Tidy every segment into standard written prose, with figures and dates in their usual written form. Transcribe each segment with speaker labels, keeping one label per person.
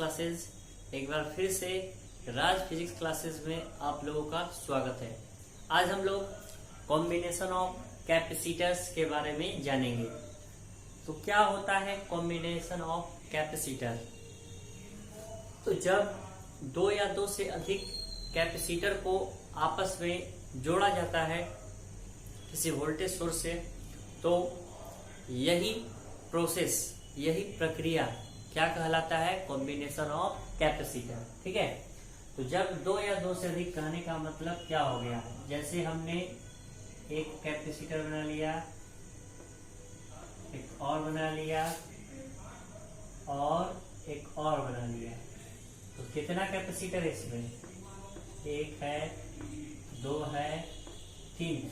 Speaker 1: Classes. एक बार फिर से राज फिजिक्स क्लासेस में आप लोगों का स्वागत है। आज हम लोग कॉम्बिनेशन ऑफ कैपेसिटर्स के बारे में जानेंगे। तो क्या होता है कॉम्बिनेशन ऑफ कैपेसिटर? तो जब दो या दो से अधिक कैपेसिटर को आपस में जोड़ा जाता है किसी वोल्टेज सोर्स से, तो यही प्रोसेस, यही प्रक्रिया क्या कहलाता है? Combination of capacitor. ठीक है। तो जब दो या दो से अधिक कहने का मतलब क्या हो गया? जैसे हमने एक कैपेसिटर बना लिया, एक और बना लिया और एक और बना लिया, तो कितना कैपेसिटर है इसमें? एक है, दो है, तीन है।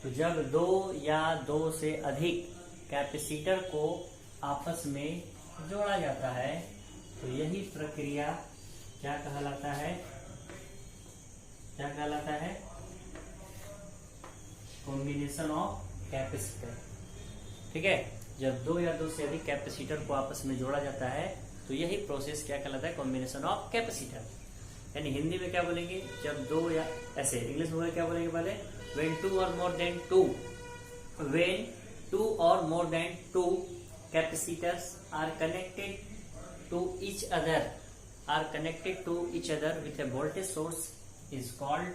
Speaker 1: तो जब दो या दो से अधिक कैपेसिटर को आपस में जोड़ा जाता है तो यही प्रक्रिया क्या कहलाता है? क्या कहलाता है? Combination of capacitor. ठीक है। जब दो या दो से अधिक कैपेसिटर को आपस में जोड़ा जाता है तो यही प्रोसेस क्या कहलाता है? Combination of capacitor. यानी हिंदी में क्या बोलेंगे? जब दो या ऐसे, इंग्लिश में क्या बोलेंगे पहले? when two or more than two capacitors are connected to each other with a voltage source is called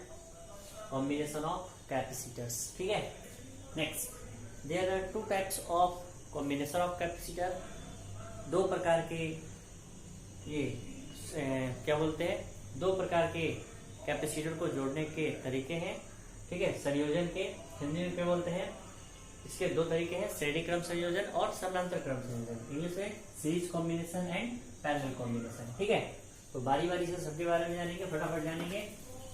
Speaker 1: combination of capacitors. ठीक है। Next, there are two types of combination of capacitor. दो प्रकार के ये क्या बोलते हैं? दो प्रकार के कैपेसिटर को जोड़ने के तरीके हैं। ठीक है। संयोजन के हिंदी में क्या बोलते हैं? इसके दो तरीके हैं, श्रेणी क्रम संयोजन और समानांतर क्रम संयोजन। इंग्लिश में series combination and parallel combination. ठीक है। तो बारी बारी से सबके बारे में जानेंगे, फटाफट जानेंगे।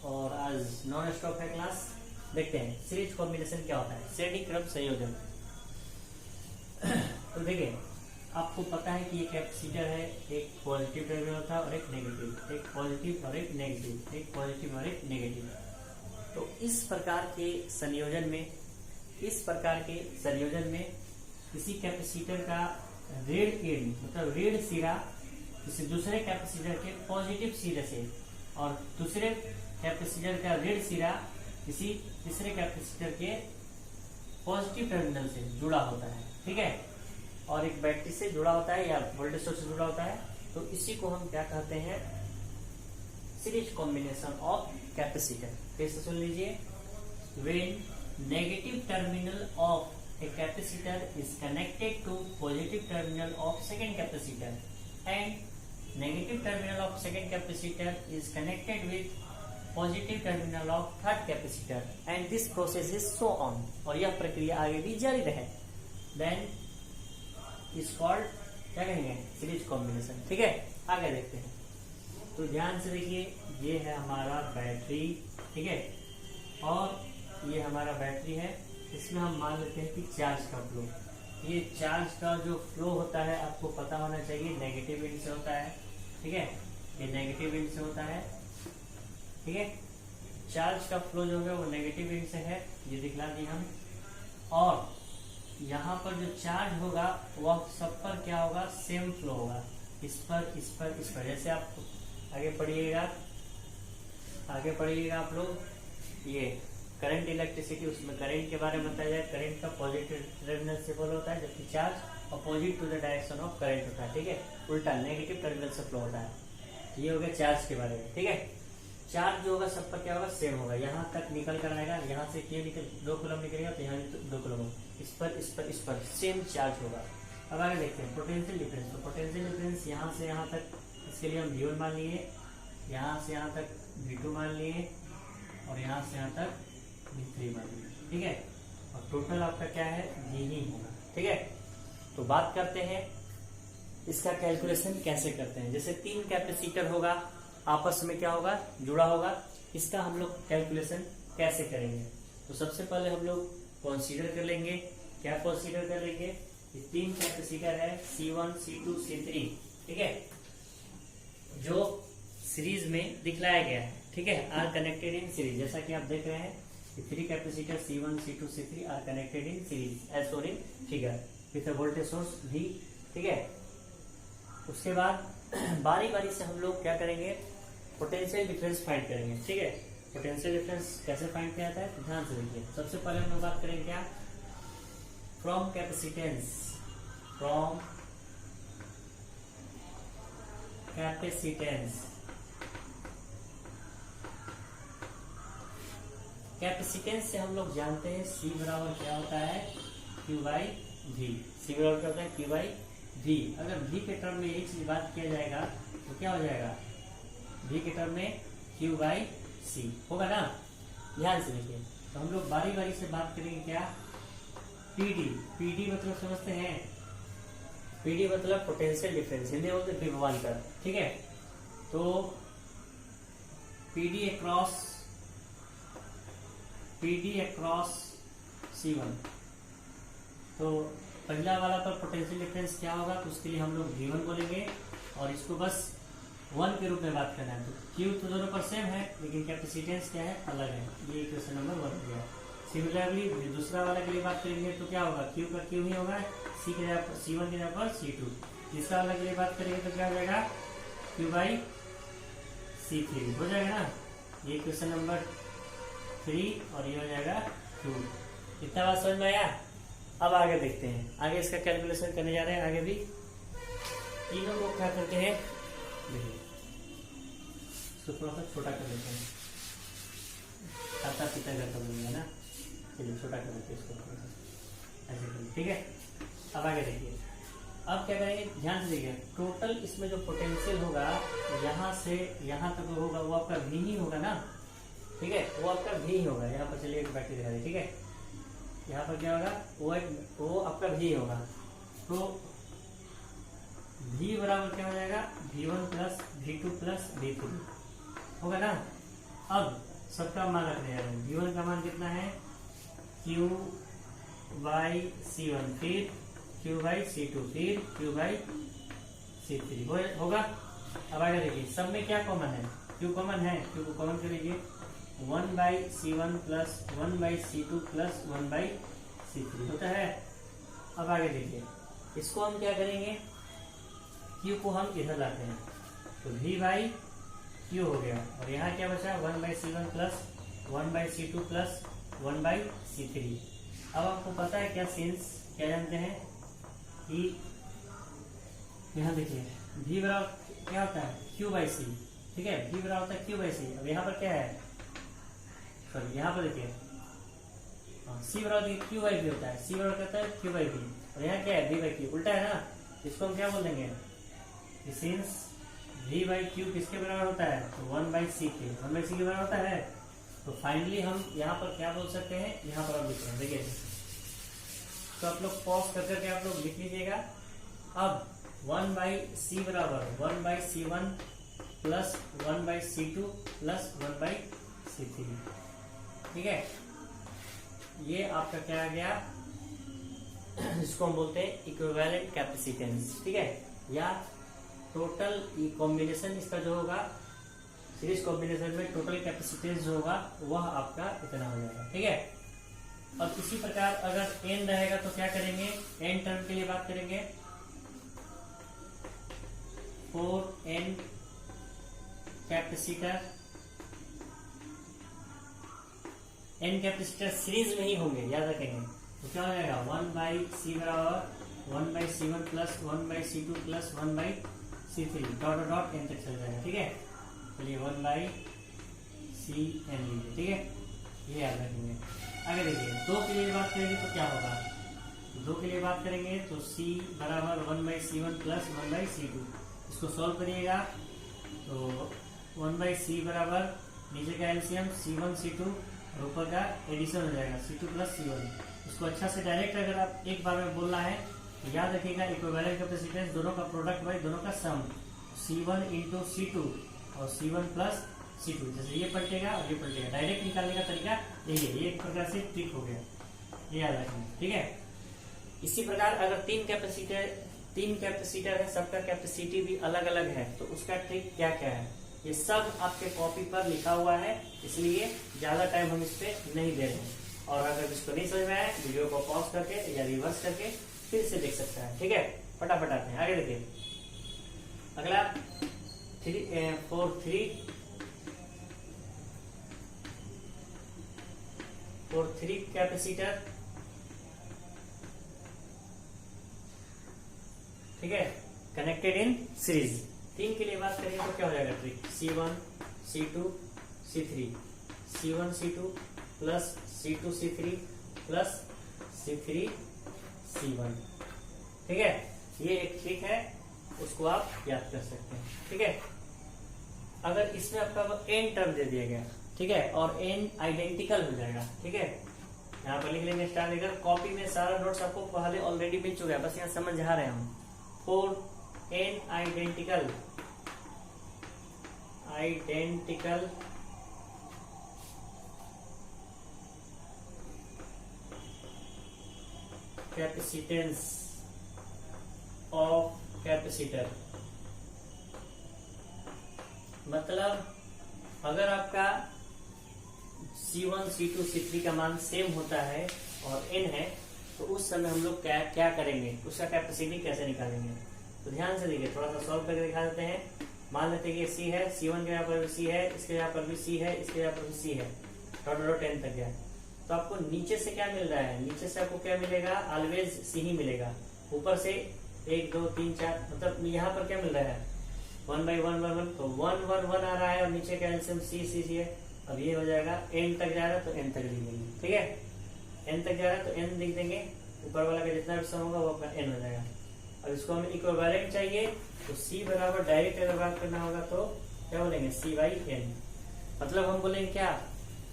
Speaker 1: और आज नॉन स्टॉप है क्लास। देखते हैं सीरीज कॉम्बिनेशन क्या होता है, श्रेणी क्रम संयोजन। तो देखिए, आपको पता है कि ये कैपेसिटर है, एक पॉजिटिव टर्मिनल होता है और एक नेगेटिव, एक पॉजिटिव और एक नेगेटिव, एक पॉजिटिव और एक नेगेटिव। तो इस प्रकार के संयोजन में किसी कैपेसिटर का ऋण एंड मतलब ऋण सिरा किसी दूसरे कैपेसिटर के पॉजिटिव सिरे से और दूसरे कैपेसिटर का ऋण सिरा किसी तीसरे कैपेसिटर के पॉजिटिव टर्मिनल से जुड़ा होता है। ठीक है। और एक बैटरी से जुड़ा होता है या वोल्टेज सोर्स से जुड़ा होता है। तो इसी को हम क्या कहते हैं? Series combination of capacitor. फिर से सुन लीजिए। When negative terminal of a capacitor is connected to positive terminal of second capacitor and negative terminal of second capacitor is connected with positive terminal of third capacitor and this process is so on. और यह प्रक्रिया आगे भी जारी रहे, then is called क्या कहेंगे? Series combination. ठीक है। आगे देखते हैं। तो ध्यान से देखिए, ये है हमारा बैटरी। ठीक है। और ये हमारा बैटरी है। इसमें हम मान लेते हैं कि चार्ज का फ्लो। ये चार्ज का जो फ्लो होता है आपको पता होना चाहिए, नेगेटिव एंड से होता है। ठीक है। ये नेगेटिव एंड से होता है। ठीक है। चार्ज का फ्लो जो है वो नेगेटिव एंड से है, ये दिखला दिए हम। और यहाँ पर जो चार्ज होगा वह सब पर क्या होगा? सेम फ्लो होगा। इस पर, इस पर, इस पर। जैसे आप आगे पढ़िएगा आप लोग, ये करंट इलेक्ट्रिसिटी, उसमें करंट के बारे में बताया जाए। करंट का पॉजिटिव टर्मिनल से फ्लो होता है, जबकि charge opposite to the direction of current होता है। ठीक है। उल्टा नेगेटिव टर्मिनल से फ्लो होता है। ये हो गया चार्ज के बारे में। ठीक है। चार्ज जो होगा सब पर क्या होगा? सेम होगा। यहाँ तक निकल कर आएगा, यहाँ से क्या निकल 2 कूलम निकलेगा तो यहाँ 2 कूलम, इस पर सेम चार्ज होगा। अब आगे देखते हैं पोटेंशियल डिफरेंस। तो पोटेंशियल डिफरेंस यहाँ से यहाँ तक, इसके लिए हम V1 मान लिए, यहाँ से यहाँ तक V2 मान लिए और यहाँ से यहाँ तक V3 मान लिए। ठीक है। और टोटल आपका क्या है? V ही होगा। ठीक है। तो बात करते हैं इसका कैलकुलेशन कैसे करते हैं। जैसे 3 कैपेसिटर होगा, आपस में क्या होगा? जुड़ा होगा। इसका हम लोग कैलकुलेशन कैसे करेंगे? तो सबसे पहले हम लोग कंसीडर कर लेंगे। क्या कंसीडर कर लेंगे? ये 3 कैपेसिटर है, C1, C2, C3। ठीक है। जो सीरीज में दिखलाया गया है। ठीक है। आर कनेक्टेड इन सीरीज, जैसा कि आप देख रहे हैं 3 capacitor C1, C2, C3 are connected in series as shown in figure with a voltage source V। ठीक है। उसके बाद बारी बारी से हम लोग क्या करेंगे, पोटेंशियल डिफरेंस फाइंड करेंगे। ठीक है, पोटेंशियल डिफरेंस कैसे फाइंड किया जाता है, तो ध्यान से देखिए। सबसे पहले हम लोग बात करेंगे क्या, from capacitance, from capacitance. Capacitance से हम लोग जानते हैं C बराबर क्या होता है, Q बाई V। C बराबर क्या होता है, Q बाई V। अगर V के टर्म में एक चीज बात किया जाएगा तो क्या हो जाएगा, V के टर्म में Q बाई C होगा ना। ध्यान से देखिए, तो हम लोग बारी बारी से बात करेंगे क्या, PD। PD मतलब समझते हैं, PD मतलब पोटेंशियल डिफरेंस, हिंदी बोलते हैं विभवांतर। ठीक है, तो PD अक्रॉस C1। तो पहला वाला पर पोटेंशियल डिफरेंस क्या होगा, तो उसके लिए हम लोग V1 बोलेंगे और इसको बस 1 के रूप में बात करना है। तो Q तो दोनों पर सेम है, लेकिन कैपेसिटेंस क्या है, अलग है। ये क्वेश्चन नंबर 1 हो गया। सिमिलरली दूसरा वाला के लिए बात करेंगे तो क्या होगा, Q का Q ही होगा, C1 के जगह पर C2। तीसरा वाला के लिए बात करेंगे तो क्या हो जाएगा, Q बाई C3 हो जाएगा ना। ये क्वेश्चन नंबर 3 और ये हो जाएगा 2। इतना बात समझ में आया। अब आगे देखते हैं, आगे इसका कैलकुलेशन करने जा रहे हैं। आगे भी तीनों को क्या करते हैं, देखिए इसको थोड़ा सा छोटा कर लेते हैं, खाता पिता करता बनेगा ना। चलिए छोटा कर लेते हैं इसको थोड़ा सा, ऐसे करिए। ठीक है, अब आगे देखिए, अब क्या करेंगे, ध्यान से देखिए। टोटल इसमें जो पोटेंशियल होगा यहाँ से यहाँ तक होगा वो आपका V ही होगा ना। ठीक है, वो आपका V ही होगा। यहाँ पर चलिए एक बैटरी दिखा दे। ठीक है, यहाँ पर क्या होगा, वो आपका V होगा। तो V बराबर क्या हो जाएगा, V1 plus V2 plus V3 होगा ना। अब सबका मान रखने जा रहे हैं। V1 का मान कितना है, Q बाई C1, फिर Q बाई C2, फिर Q बाई C3 होगा। अब आगे देखिए, सब में क्या कॉमन है, Q कॉमन है, Q को कॉमन कर लीजिए। 1 by C1 plus 1 by C2 plus 1 by C3 होता है। अब आगे देखिए, इसको हम क्या करेंगे, Q को हम इधर लाते हैं, तो V बाई Q हो गया। और यहाँ क्या बचा, 1 by C1 plus 1 by C2 plus 1 by C3। अब आपको पता है क्या, सिंस क्या जानते हैं कि यहाँ देखिए V बराबर क्या होता है, Q बाई C। ठीक है, V बराबर होता है Q बाई C। अब यहाँ पर क्या है, सॉरी यहाँ पर देखिए C बराबर Q बाई V होता है, C बराबर कहता है Q बाई V, और यहाँ क्या है, V बाई Q, उल्टा है ना। इसको हम क्या बोल देंगे, सिंस V बाई Q किसके बराबर होता है, तो 1 बाई C के, 1 बाई C के बराबर होता है। तो फाइनली हम यहाँ पर क्या बोल सकते हैं, यहाँ पर आप लिख रहे हैं, देखिए। तो आप लोग पॉज करके आप लोग लिख लीजिएगा। अब 1 बाई C बराबर 1 by C1 plus 1 by C2 plus 1 by C3। ठीक है, ये आपका क्या आ गया, इसको हम बोलते हैं इक्विवेलेंट कैपेसिटेंस। ठीक है, या टोटल कॉम्बिनेशन इसका जो होगा, सीरीज कॉम्बिनेशन में टोटल कैपेसिटेंस जो होगा वह आपका इतना हो जाएगा। ठीक है, अब इसी प्रकार अगर n रहेगा तो क्या करेंगे, n टर्म के लिए बात करेंगे। 4n capacitor, n capacitor series में ही होंगे, याद रखेंगे। तो क्या हो जाएगा, 1 बाई C बराबर 1 by C1 plus 1 by C2 plus 1 by C3 dot dot n तक चल जाएगा। ठीक है, चलिए 1 बाई CN लीजिए। ठीक है, ये याद रखेंगे। आगे देखिए, 2 के लिए बात करेंगे तो क्या होगा, 2 के लिए बात करेंगे तो C बराबर 1 by C1 plus 1 by C2। इसको सॉल्व करिएगा तो 1 बाई C बराबर नीचे का एलसीएम C1 C2 और ऊपर का एडिशन हो जाएगा C2 प्लस C1। इसको अच्छा से डायरेक्ट अगर आप एक बार में बोलना है तो याद रखिएगा, इक्विवेलेंट कैपेसिटेंस दोनों का प्रोडक्ट बाई दोनों का सम, C1 इंटू C2 और C1 प्लस C2। जैसे ये पलटेगा और ये पलटेगा, डायरेक्ट निकालने का तरीका यही है। ये एक प्रकार से ट्रिक हो गया, ये याद रखेंगे। ठीक है, इसी प्रकार अगर तीन कैपेसिटर है, सबका कैपेसिटी भी अलग अलग है, तो उसका ट्रिक क्या क्या है, ये सब आपके कॉपी पर लिखा हुआ है, इसलिए ज्यादा टाइम हम इस पे नहीं दे रहे हैं। और अगर इसको नहीं समझ में आया, वीडियो को पॉज करके या रिवर्स करके फिर से देख सकता है। ठीक है, फटाफट आते हैं आगे। देखिए अगला फॉर थ्री कैपेसिटर, ठीक है, कनेक्टेड इन सीरीज। 3 के लिए बात करेंगे तो क्या हो जाएगा trick, C1 C2 C3, C1 C2 plus C2 C3 plus C3 C1, ठीक है। ये एक ट्रिक है, उसको आप याद कर सकते हैं, ठीक है। अगर इसमें आपका n टर्म दे दिया गया, ठीक है, और n आइडेंटिकल हो जाएगा, ठीक है, यहाँ पर लिख लेंगे स्टार लेकर। कॉपी में सारा नोट्स आपको पहले ऑलरेडी मिल चुका है, बस यहाँ समझ आ रहे हैं हम। For n identical capacitance of capacitor, मतलब अगर आपका C1 C2 C3 का मान सेम होता है और n है, तो उस समय हम लोग क्या करेंगे, उसका कैपेसिटी कैसे निकालेंगे। तो ध्यान से देखिए, थोड़ा सा सॉल्व करके दिखा देते हैं। मान लेते हैं कि C है, C1 के यहाँ पर भी C है, इसके यहाँ पर भी C है, इसके यहाँ पर भी C है, डॉट 10 तक गया। तो आपको नीचे से क्या मिल रहा है, नीचे से आपको क्या मिलेगा, ऑलवेज C ही मिलेगा। ऊपर से 1 2 3 4, मतलब यहाँ पर क्या मिल रहा है 1 by 1 1 1, तो 1 1 1 आ रहा है और नीचे का एलसीएम C है। अब ये हो जाएगा n तक जा रहा है तो n तक लिख देंगे, ठीक है, n तक जा रहा है तो n लिख देंगे, ऊपर वाला का जितना भी सम होगा वो अपना n हो जाएगा। अब इसको हमें इक्विवेलेंट चाहिए, तो C बराबर डायरेक्ट अगर बात करना होगा तो क्या बोलेंगे, C/n, मतलब हम बोलेंगे क्या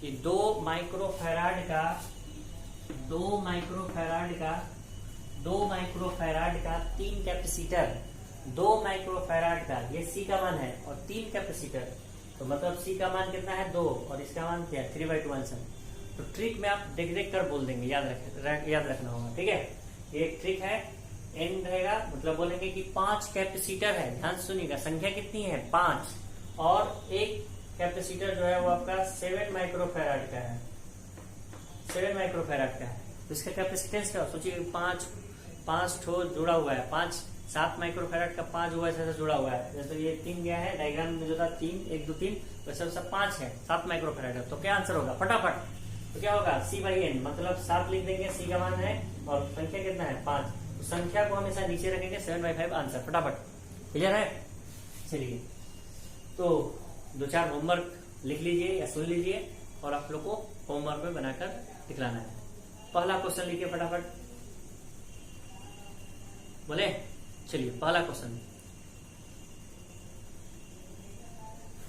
Speaker 1: कि 2 माइक्रोफैराड का 3 कैपेसिटर, 2 माइक्रोफैराड का, ये C का मान है, और 3 कैपेसिटर, तो मतलब C का मान कितना है 2 और इसका मान क्या है 3/2 आंसर। तो ट्रिक में आप देख देख कर बोल देंगे, याद रखना होगा, ठीक है। ये एक ट्रिक है, n रहेगा, मतलब बोलेंगे कि 5 कैपेसिटर है, ध्यान सुनिएगा, संख्या कितनी है 5, और एक कैपेसिटर जो है वो आपका 7 माइक्रोफैराड का है, 7 माइक्रोफैराड का है। तो इसका कैपेसिटेंस क्या हो, सोचिए 5 ठो जुड़ा हुआ है, 7 माइक्रोफैराड का 5 हुआ ऐसा जुड़ा हुआ है। जैसे ये 3 गया है, डायग्राम में जो था 3 1 2 3, वैसे सब 5 है, 7 माइक्रोफैराड है। तो क्या आंसर होगा फटाफट, तो क्या होगा C/n, मतलब 7 लिख देंगे, C का मान है और संख्या कितना है 5, तो संख्या को हमेशा नीचे रखेंगे, 7/5 आंसर, फटाफट। क्लियर है, चलिए तो 2-4 होमवर्क लिख लीजिए या सुन लीजिए, और आप लोग को होमवर्क में बनाकर दिखलाना है। पहला क्वेश्चन लिखिए फटाफट, बोले, चलिए पहला question,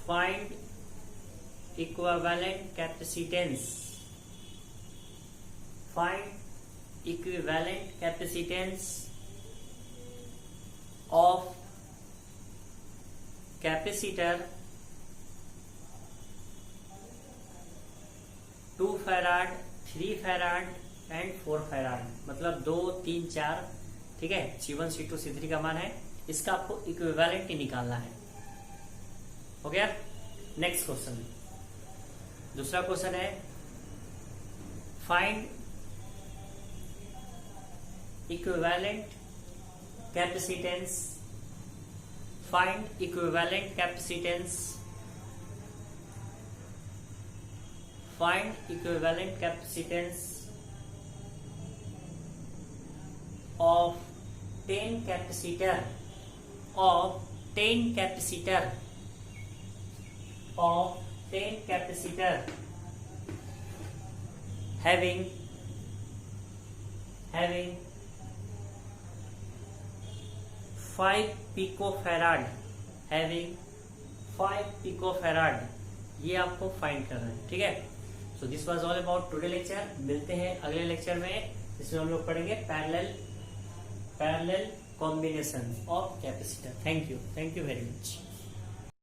Speaker 1: find equivalent capacitance, find equivalent capacitance of capacitor 2 farad, 3 farad and 4 farad, मतलब 2 3 4, ठीक है। C1 C2 C3 का मान है, इसका आपको इक्विवेलेंट ही निकालना है, हो गया। नेक्स्ट क्वेश्चन, दूसरा क्वेश्चन है, find equivalent capacitance, find equivalent capacitance, find equivalent capacitance of 10 capacitor of 10 capacitor of 10 capacitor having 5 picofarad, having 5 picofarad, ये आपको फाइंड करना है, ठीक है। So this was all about today lecture. मिलते हैं अगले लेक्चर में, जिसमें हम लोग पढ़ेंगे parallel combination of capacitor. Thank you very much.